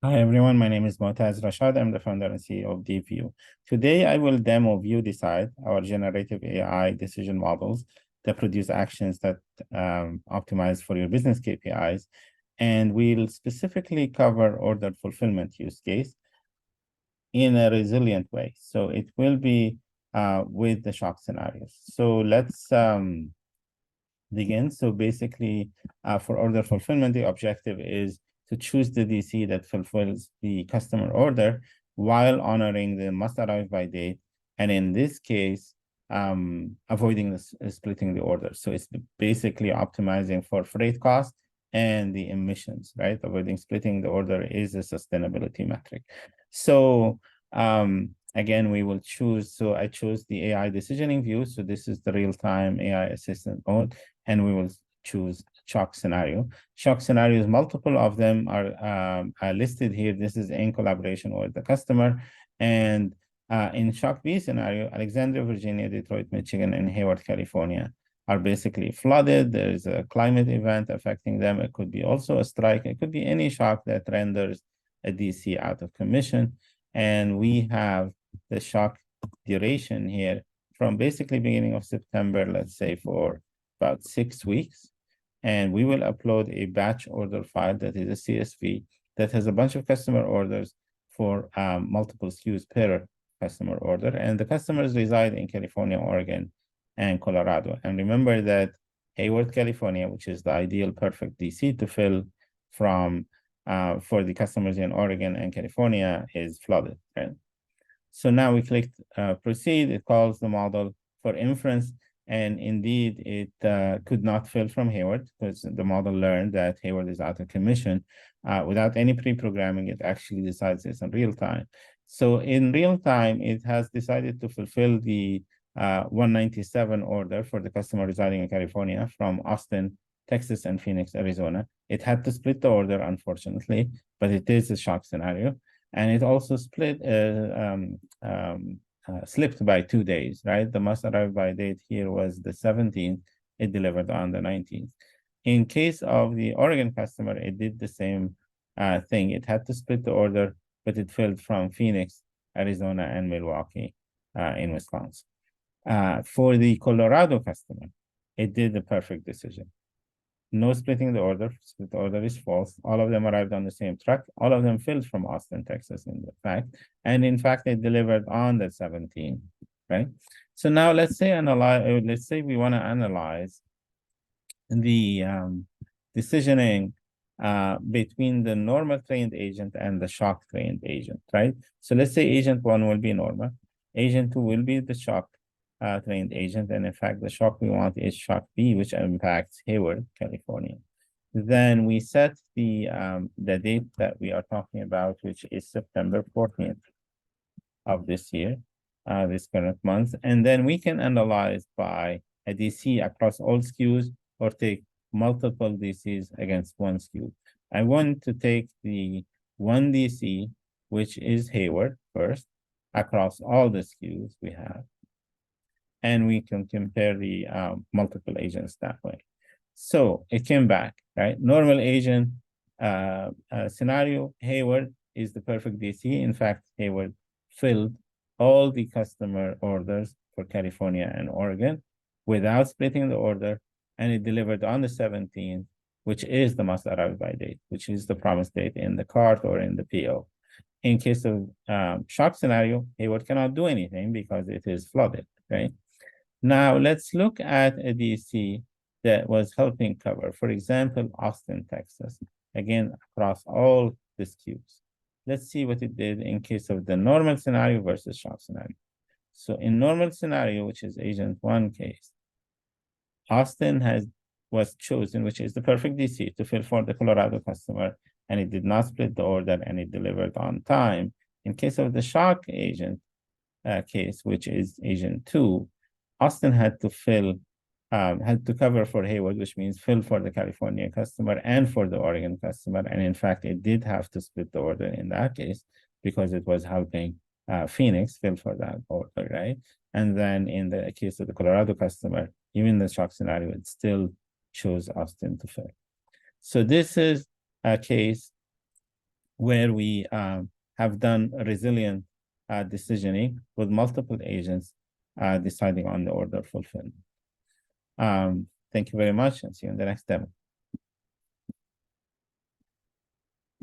Hi everyone, my name is Motaz Rashad. I'm the founder and CEO of DeepView. Today I will demo ViewDecide, our generative AI decision models that produce actions that optimize for your business KPIs. And we'll specifically cover order fulfillment use case in a resilient way. So it will be with the shock scenarios. So let's begin. So basically, for order fulfillment, the objective is to choose the DC that fulfills the customer order while honoring the must arrive by date. And in this case, avoiding splitting the order. So it's basically optimizing for freight cost and the emissions, right? Avoiding splitting the order is a sustainability metric. So again, we will choose. So I chose the AI decisioning view. So this is the real-time AI assistant mode, and we will choose shock scenario. Shock scenarios, multiple of them are listed here. This is in collaboration with the customer. And in shock B scenario, Alexandria, Virginia, Detroit, Michigan, and Hayward, California are basically flooded. There is a climate event affecting them. It could be also a strike. It could be any shock that renders a DC out of commission. And we have the shock duration here from basically beginning of September, let's say for about 6 weeks. And we will upload a batch order file that is a CSV that has a bunch of customer orders for multiple SKUs per customer order. And the customers reside in California, Oregon, and Colorado. And remember that Hayward, California, which is the ideal perfect DC to fill from for the customers in Oregon and California, is flooded, right? So now we click proceed. It calls the model for inference. And indeed, it could not fill from Hayward because the model learned that Hayward is out of commission. Without any pre-programming, it actually decides it's in real time. So in real time, it has decided to fulfill the 197 order for the customer residing in California from Austin, Texas, and Phoenix, Arizona. It had to split the order, unfortunately, but it is a shock scenario. And it also slipped by 2 days, right? The must arrive by date here was the 17th. It delivered on the 19th. In case of the Oregon customer, it did the same thing. It had to split the order, but it filled from Phoenix, Arizona, and Milwaukee in Wisconsin. For the Colorado customer, it did the perfect decision. No splitting the order. Split order is false. All of them arrived on the same truck. All of them filled from Austin, Texas, in fact. And in fact, they delivered on the 17th, right? So now let's say we want to analyze the decisioning between the normal trained agent and the shock trained agent, right? So let's say agent one will be normal. Agent two will be the shock trained agent. And in fact, the shock we want is shock B, which impacts Hayward, California. Then we set the date that we are talking about, which is September 14th of this year, this current month. And then we can analyze by a DC across all SKUs or take multiple DCs against one SKU. I want to take the one DC, which is Hayward first, across all the SKUs we have. And we can compare the multiple agents that way. So it came back, right? Normal agent scenario, Hayward is the perfect DC. In fact, Hayward filled all the customer orders for California and Oregon without splitting the order, and it delivered on the 17th, which is the must arrive by date, which is the promised date in the cart or in the PO. In case of shock scenario, Hayward cannot do anything because it is flooded, right? Now let's look at a DC that was helping cover, for example, Austin, Texas, again, across all the SKUs. Let's see what it did in case of the normal scenario versus shock scenario. So in normal scenario, which is agent one case, Austin was chosen, which is the perfect DC to fill for the Colorado customer, and it did not split the order and it delivered on time. In case of the shock agent case, which is agent two, Austin had to cover for Hayward, which means fill for the California customer and for the Oregon customer. And in fact, it did have to split the order in that case because it was helping Phoenix fill for that order, right? And then in the case of the Colorado customer, even the shock scenario, it still chose Austin to fill. So this is a case where we have done resilient decisioning with multiple agents deciding on the order fulfillment. Thank you very much, and see you in the next demo.